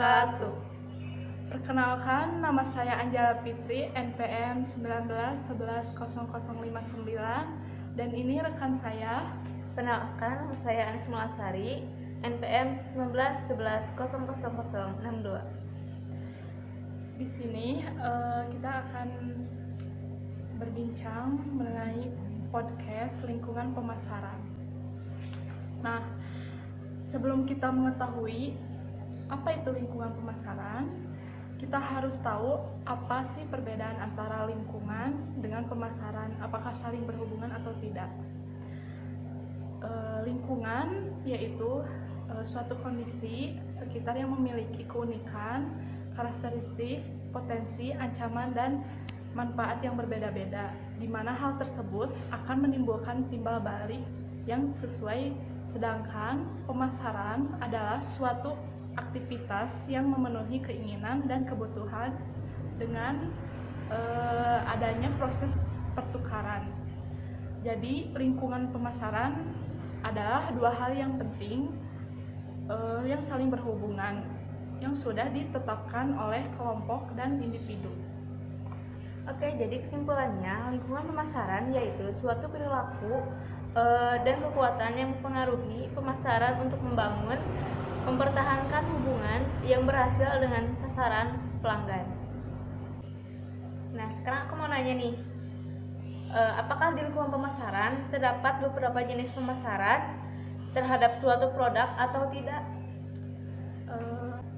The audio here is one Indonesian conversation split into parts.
wabarakatuh. Perkenalkan, nama saya Anjala Fitri, NPM 19111059, dan ini rekan saya. Perkenalkan, saya Anis Mulasari, NPM 1911100062. Di sini kita akan berbincang mengenai podcast lingkungan pemasaran. Nah, sebelum kita mengetahui apa itu lingkungan pemasaran, kita harus tahu apa sih perbedaan antara lingkungan dengan pemasaran, apakah saling berhubungan atau tidak. Lingkungan yaitu suatu kondisi sekitar yang memiliki keunikan, karakteristik, potensi, ancaman, dan manfaat yang berbeda-beda, di mana hal tersebut akan menimbulkan timbal balik yang sesuai. Sedangkan pemasaran adalah suatu aktivitas yang memenuhi keinginan dan kebutuhan dengan adanya proses pertukaran. Jadi lingkungan pemasaran adalah dua hal yang penting yang saling berhubungan, yang sudah ditetapkan oleh kelompok dan individu. Oke, jadi kesimpulannya, lingkungan pemasaran yaitu suatu perilaku dan kekuatan yang mempengaruhi pemasaran untuk membangun, mempertahankan hubungan yang berhasil dengan sasaran pelanggan. Nah, sekarang aku mau nanya nih, apakah di lingkungan pemasaran terdapat beberapa jenis pemasaran terhadap suatu produk atau tidak?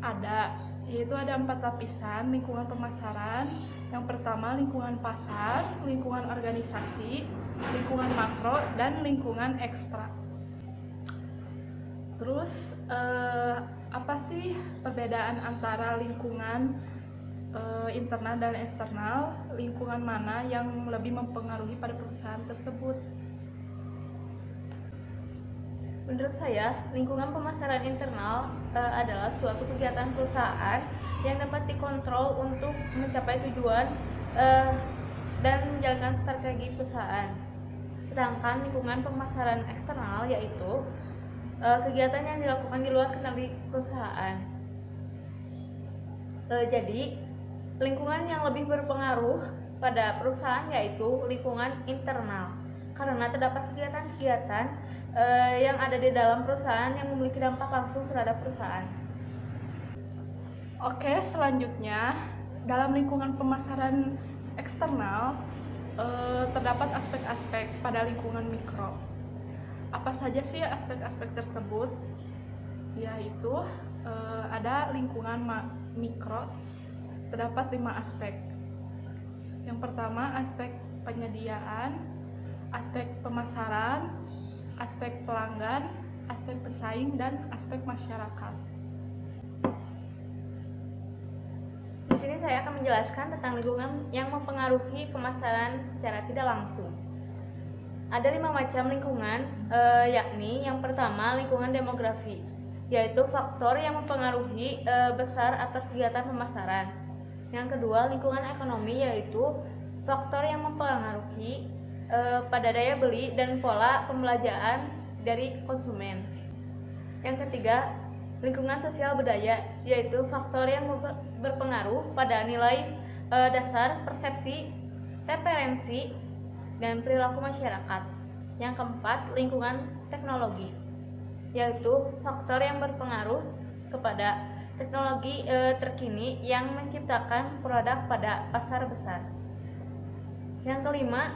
Ada, yaitu ada 4 lapisan lingkungan pemasaran. Yang pertama lingkungan pasar, lingkungan organisasi, lingkungan makro, dan lingkungan ekstra. Terus apa sih perbedaan antara lingkungan internal dan eksternal? Lingkungan mana yang lebih mempengaruhi pada perusahaan tersebut? Menurut saya, lingkungan pemasaran internal adalah suatu kegiatan perusahaan yang dapat dikontrol untuk mencapai tujuan dan menjalankan strategi perusahaan. Sedangkan lingkungan pemasaran eksternal yaitu kegiatan yang dilakukan di luar kendali perusahaan. Jadi, lingkungan yang lebih berpengaruh pada perusahaan yaitu lingkungan internal, karena terdapat kegiatan-kegiatan yang ada di dalam perusahaan yang memiliki dampak langsung terhadap perusahaan. Oke, selanjutnya dalam lingkungan pemasaran eksternal terdapat aspek-aspek pada lingkungan mikro. Apa saja sih aspek-aspek tersebut? Yaitu ada lingkungan mikro, terdapat 5 aspek. Yang pertama aspek penyediaan, aspek pemasaran, aspek pelanggan, aspek pesaing, dan aspek masyarakat. Di sini saya akan menjelaskan tentang lingkungan yang mempengaruhi pemasaran secara tidak langsung. Ada 5 macam lingkungan, yakni yang pertama lingkungan demografi, yaitu faktor yang mempengaruhi besar atas kegiatan pemasaran. Yang kedua lingkungan ekonomi, yaitu faktor yang mempengaruhi pada daya beli dan pola pembelanjaan dari konsumen. Yang ketiga lingkungan sosial budaya, yaitu faktor yang berpengaruh pada nilai dasar, persepsi, preferensi, dan perilaku masyarakat. Yang keempat lingkungan teknologi, yaitu faktor yang berpengaruh kepada teknologi terkini yang menciptakan produk pada pasar besar. Yang kelima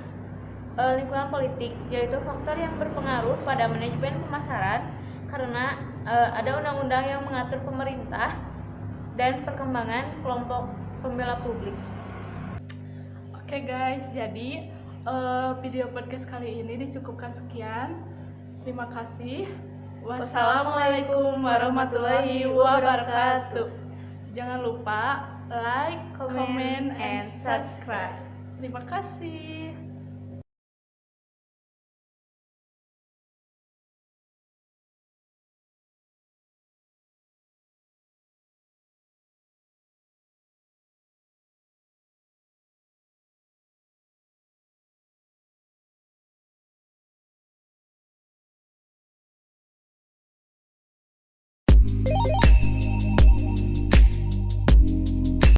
lingkungan politik, yaitu faktor yang berpengaruh pada manajemen pemasaran, karena ada undang-undang yang mengatur pemerintah dan perkembangan kelompok pembela publik. Oke guys, jadi video podcast kali ini dicukupkan sekian. Terima kasih. Wassalamualaikum warahmatullahi wabarakatuh. Jangan lupa like, comment, and subscribe. Terima kasih.